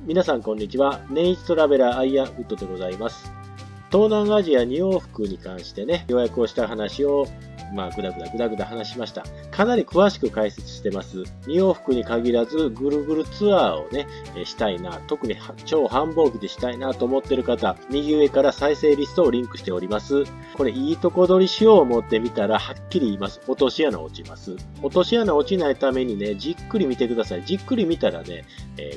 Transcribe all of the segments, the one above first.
皆さんこんにちは。年一トラベラーアイアンウッドでございます。東南アジア2往復に関してね、予約をした話をぐだぐだ話しました。かなり詳しく解説してます。2往復に限らずぐるぐるツアーをね、したいな、特に超繁忙期でしたいなと思っている方、右上から再生リストをリンクしております。これいいとこ取りしよう思ってみたらはっきり言います。落とし穴落ちます。落とし穴落ちないためにね、じっくり見てください。じっくり見たらね、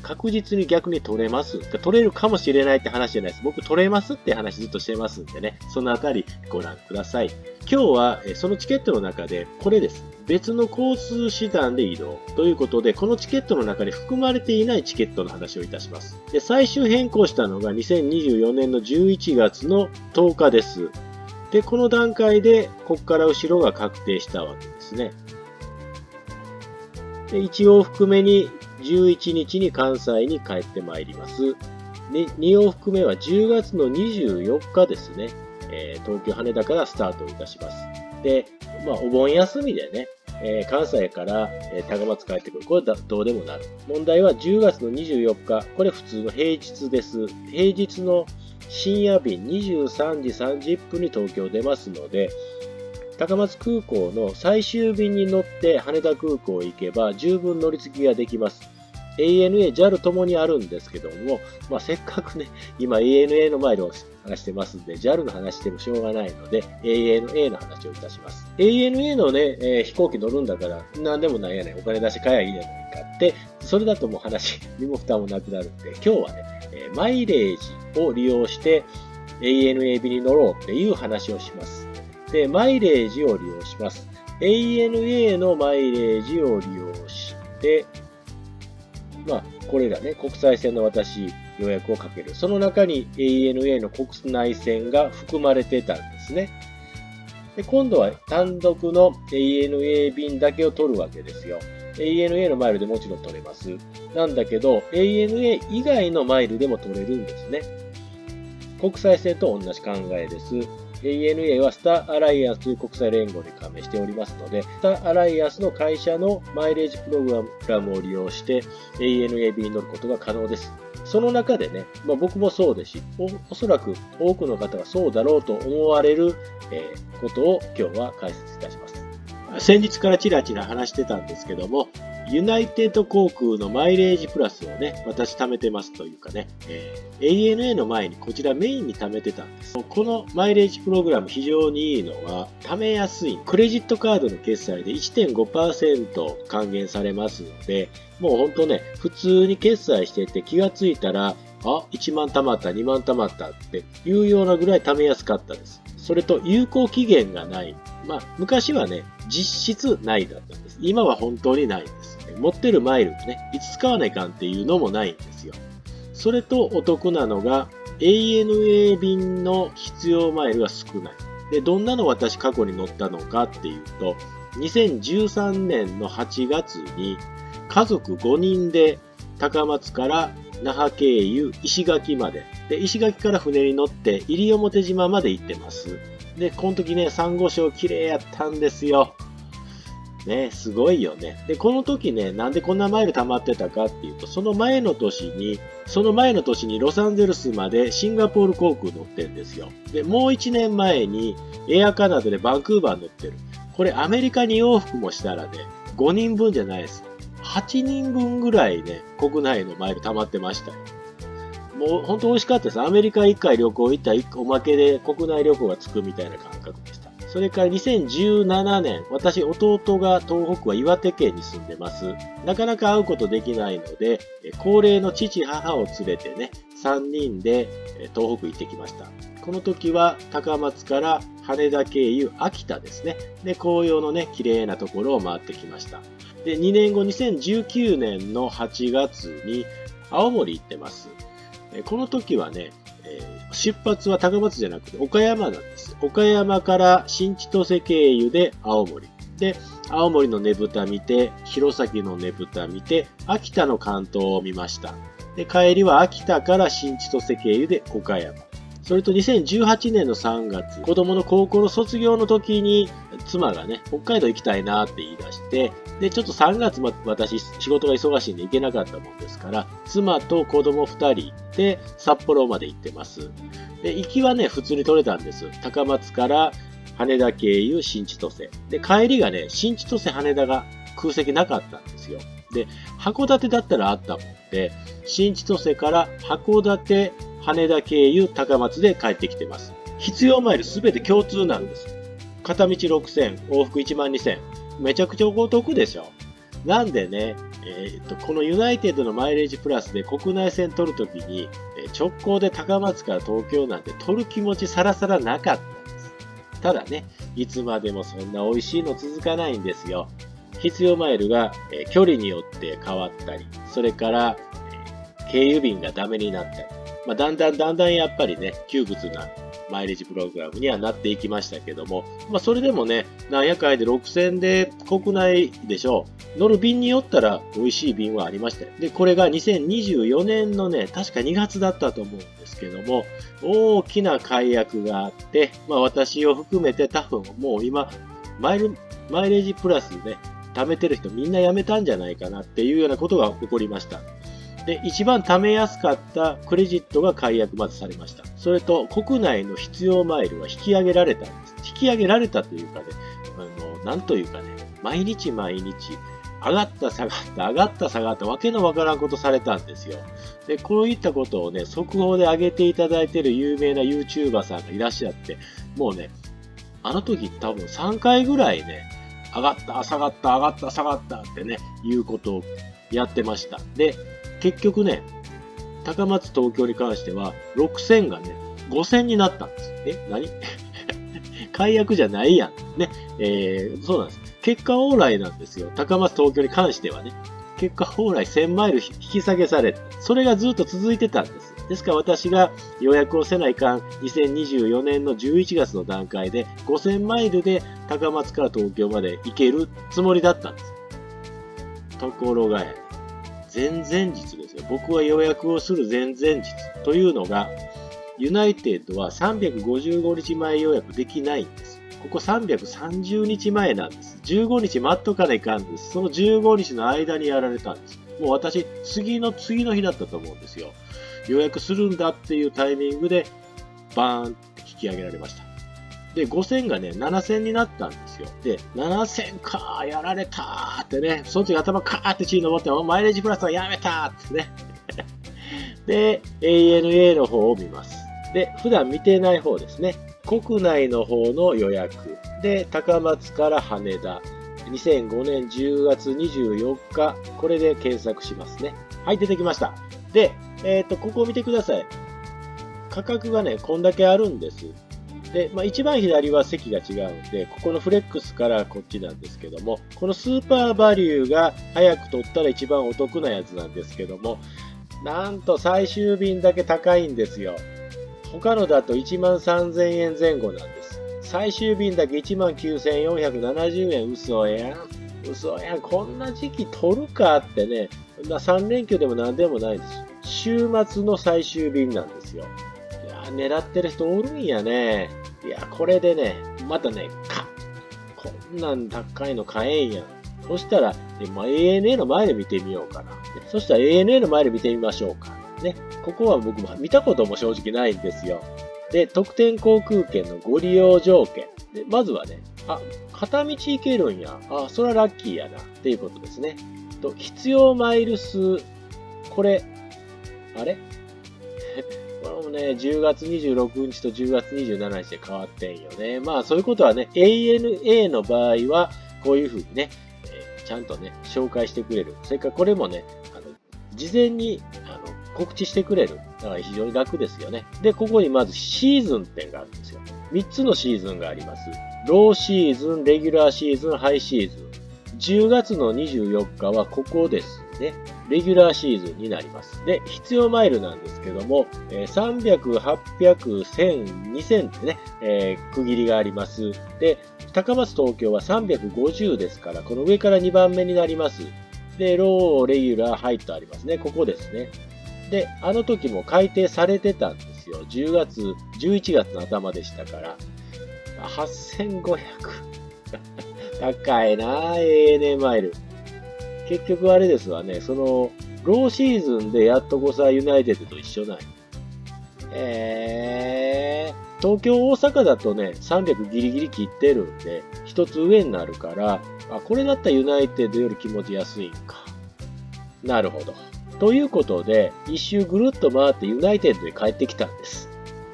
確実に逆に取れます。取れるかもしれないって話じゃないです。僕取れますって話ずっとしてますんでね、そのあたりご覧ください。今日はそのチケットの中でこれです。別の交通手段で移動ということで、このチケットの中に含まれていないチケットの話をいたします。で、最終変更したのが2024年の11月の10日です。で、この段階でここから後ろが確定したわけですね。で、1往復目に11日に関西に帰ってまいります。で、2往復目は10月の24日ですね。東京羽田からスタートいたします。で、お盆休みでね、関西から、高松帰ってくる。これどうでもなる。問題は10月の24日。これ普通の平日です。平日の深夜便23時30分に東京出ますので、高松空港の最終便に乗って羽田空港へ行けば十分乗り継ぎができます。ANA、JAL ともにあるんですけども、せっかくね、今 ANA のマイルを話してますんで、JAL の話してもしょうがないので、ANA の話をいたします。ANA のね、飛行機乗るんだから、なんでもないやねん、お金出して買えばいいじゃないかって、それだともう話、身も蓋もなくなるんで、今日はね、マイレージを利用して、ANA 便に乗ろうっていう話をします。で、マイレージを利用します。ANA のマイレージを利用して、これらね、国際線の私、予約をかける。その中に ANA の国内線が含まれてたんですね。で、今度は単独の ANA 便だけを取るわけですよ。ANA のマイルでもちろん取れます。なんだけど、ANA 以外のマイルでも取れるんですね。国際線と同じ考えです。ANA はスターアライアンスという国際連合に加盟しておりますので、スターアライアンスの会社のマイレージプログラムを利用して ANA 便に乗ることが可能です。その中でね、僕もそうですし、おそらく多くの方がそうだろうと思われる、ことを今日は解説いたします。先日からちらちら話してたんですけども、ユナイテッド航空のマイレージプラスをね、私貯めてますというかね、ANA の前にこちらメインに貯めてたんです。このマイレージプログラム非常にいいのは、貯めやすい。クレジットカードの決済で 1.5% 還元されますので、もうほんとね、普通に決済してて気がついたら、1万貯まった、2万貯まったっていうようなぐらい貯めやすかったです。それと有効期限がない。昔はね、実質ないだったんです。今は本当にないんです。持ってるマイルがね、いつ使わないかんっていうのもないんですよ。それとお得なのが、ANA 便の必要マイルが少ない。で、どんなの私過去に乗ったのかっていうと、2013年の8月に家族5人で高松から那覇経由石垣まで。で、石垣から船に乗って西表島まで行ってます。で、この時ね、サンゴ礁綺麗やったんですよ。ね、すごいよね。で、この時ね、なんでこんなマイル溜まってたかっていうと、その前の年にロサンゼルスまでシンガポール航空乗ってるんですよ。で、もう1年前にエアカナダでバンクーバー乗ってる。これアメリカに往復もしたらね、5人分じゃないです。8人分ぐらいね、国内のマイル溜まってましたよ。もう本当美味しかったです。アメリカ1回旅行行ったらおまけで国内旅行がつくみたいな感覚でした。それから2017年、私、弟が東北は岩手県に住んでます。なかなか会うことできないので、高齢の父、母を連れてね、3人で東北行ってきました。この時は高松から羽田経由秋田ですね。で、紅葉のね、綺麗なところを回ってきました。で、2年後、2019年の8月に青森行ってます。この時はね、出発は高松じゃなくて岡山なんです。岡山から新千歳経由で青森。で、青森のねぶた見て、弘前のねぶた見て、秋田の関東を見ました。で、帰りは秋田から新千歳経由で岡山。それと2018年の3月、子供の高校の卒業の時に、妻がね、北海道行きたいなって言い出して、で、ちょっと3月私、仕事が忙しいんで行けなかったもんですから、妻と子供2人で札幌まで行ってます。で、行きはね、普通に取れたんです。高松から羽田経由新千歳。で、帰りがね、新千歳羽田が空席なかったんですよ。で、函館だったらあったもんで、新千歳から函館、羽田経由高松で帰ってきてます。必要マイルすべて共通なんです。片道6000、往復12000。めちゃくちゃお得でしょ。なんでね、このユナイテッドのマイレージプラスで国内線取るときに、直行で高松から東京なんて取る気持ちさらさらなかったんです。ただね、いつまでもそんな美味しいの続かないんですよ。必要マイルが距離によって変わったり、それから経由便がダメになったり、だんだんやっぱりね、窮屈なマイレージプログラムにはなっていきましたけども、それでもね、なんやかんやで6000で国内でしょう。乗る便によったら美味しい便はありましたよ。で、これが2024年のね、確か2月だったと思うんですけども、大きな解約があって、私を含めて多分もう今、マイレージプラスね、貯めてる人みんな辞めたんじゃないかなっていうようなことが起こりました。で、一番貯めやすかったクレジットが解約まずされました。それと、国内の必要マイルは引き上げられたんです。引き上げられたというかね、なんというかね、毎日、上がった下がった、上がった下がった、わけのわからんことされたんですよ。で、こういったことをね、速報で上げていただいている有名な YouTuber さんがいらっしゃって、もうね、あの時多分3回ぐらいね、上がった、下がった、上がった、下がったってね、いうことをやってました。で、結局ね、高松東京に関しては、6000がね、5000になったんです。何解約じゃないやん。ね。そうなんです。結果往来なんですよ。高松東京に関してはね。結果往来1000マイル引き下げされて、それがずっと続いてたんです。ですから私が予約をせないかん2024年の11月の段階で5000マイルで高松から東京まで行けるつもりだったんです。ところがやね、前々日ですよ。僕は予約をする前々日というのが、ユナイテッドは355日前予約できないんです。ここ330日前なんです。15日待っとかないかんです。その15日の間にやられたんです。もう私、次の日だったと思うんですよ。予約するんだっていうタイミングで、バーンって引き上げられました。で、5000がね、7000になったんですよ。で、7000かやられたーってね、その時頭カーって血登って、マイレージプラスはやめたーってね。で、ANA の方を見ます。で、普段見てない方ですね。国内の方の予約。で、高松から羽田。2005年10月24日。これで検索しますね。はい、出てきました。で、ここを見てください。価格がね、こんだけあるんです。で、一番左は席が違うんで、ここのフレックスからこっちなんですけども、このスーパーバリューが早く取ったら一番お得なやつなんですけども、なんと最終便だけ高いんですよ。他のだと13,000円前後なんです。最終便だけ19,470円。嘘やん。嘘やん。こんな時期取るかってね。3連休でも何でもないです。週末の最終便なんですよ。いやー、狙ってる人おるんやね。いや、これでね、またね、こんなん高いの買えんやん。そしたら、ANA の前で見てみようかな。そしたら ANA の前で見てみましょうか。ね。ここは僕も見たことも正直ないんですよ。で、特典航空券のご利用条件。で、まずはね、片道行けるんや。それはラッキーやな。っていうことですね。必要マイル数。これ、あれこれもね、10月26日と10月27日で変わってんよね。そういうことはね、ANA の場合は、こういうふうにね、ちゃんとね、紹介してくれる。それからこれもね、事前に告知してくれる。だから非常に楽ですよね。で、ここにまずシーズンってがあるんですよ。3つのシーズンがあります。ローシーズン、レギュラーシーズン、ハイシーズン。10月の24日はここですね。レギュラーシーズンになります。で、必要マイルなんですけども、300、800、1000、2000ってね、区切りがあります。で、高松東京は350ですから、この上から2番目になります。で、ロー、レギュラー、ハイとありますね。ここですね。で、あの時も改定されてたんですですよ。11月の頭でしたから。8500。高いなぁ、ANA マイル。結局あれですわね、ローシーズンでやっとこさユナイテッドと一緒なんや。東京、大阪だとね、300ギリギリ切ってるんで、一つ上になるから、これだったらユナイテッドより気持ち安いんか。なるほど。ということで、一周ぐるっと回ってユナイテッドに帰ってきたんです。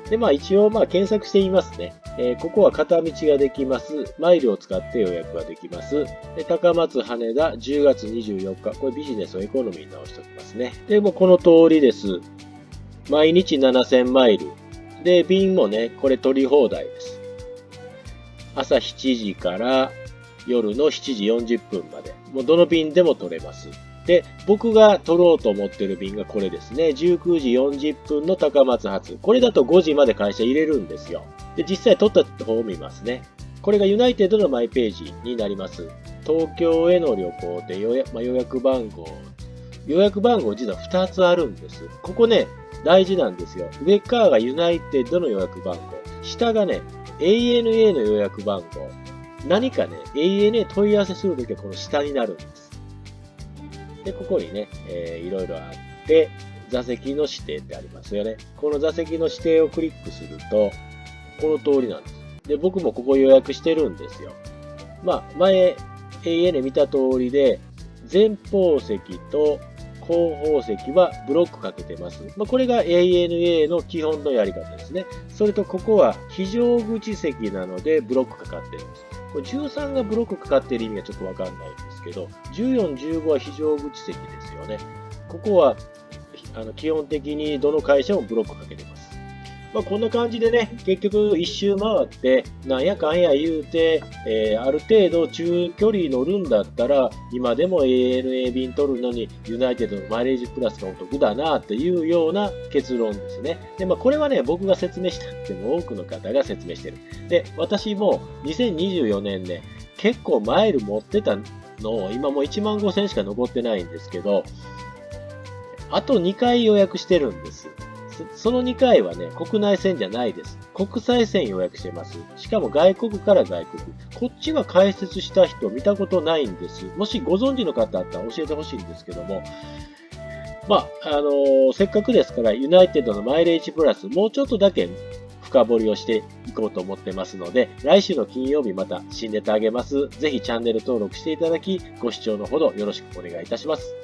で、一応検索してみますね。ここは片道ができます。マイルを使って予約ができます。で、高松羽田10月24日。これビジネスをエコノミーに直しておきますね。で、もうこの通りです。毎日7000マイル。で、便もね、これ取り放題です。朝7時から夜の7時40分まで。もうどの便でも取れます。で、僕が取ろうと思ってる便がこれですね。19時40分の高松発。これだと5時まで会社入れるんですよ。で、実際取った方を見ますね。これがユナイテッドのマイページになります。東京への旅行で予約番号。予約番号実は2つあるんです。ここね、大事なんですよ。上側がユナイテッドの予約番号。下がね、ANA の予約番号。何かね、ANA 問い合わせするときはこの下になるんです。で、ここにね、いろいろあって、座席の指定ってありますよね。この座席の指定をクリックすると、この通りなんです。で、僕もここ予約してるんですよ。前、ANA 見た通りで、前方席と後方席はブロックかけてます。これが ANA の基本のやり方ですね。それとここは非常口席なのでブロックかかってるんです。これ13がブロックかかっている意味がちょっとわかんないんですけど、14、15は非常口席ですよね。ここは基本的にどの会社もブロックかけてます。こんな感じでね、結局一周回って、なんやかんや言うて、ある程度中距離乗るんだったら、今でも ANA 便取るのにユナイテッドのマイレージプラスがお得だなっていうような結論ですね。で、これはね、僕が説明したくても多くの方が説明してる。で、私も2024年ね、結構マイル持ってたのを、今もう15000しか残ってないんですけど、あと2回予約してるんです。その2回はね、国内線じゃないです。国際線予約してます。しかも外国から外国。こっちは解説した人見たことないんです。もしご存知の方あったら教えてほしいんですけども。せっかくですからユナイテッドのマイレージプラスもうちょっとだけ深掘りをしていこうと思ってますので、来週の金曜日また新ネタあげます。ぜひチャンネル登録していただき、ご視聴のほどよろしくお願いいたします。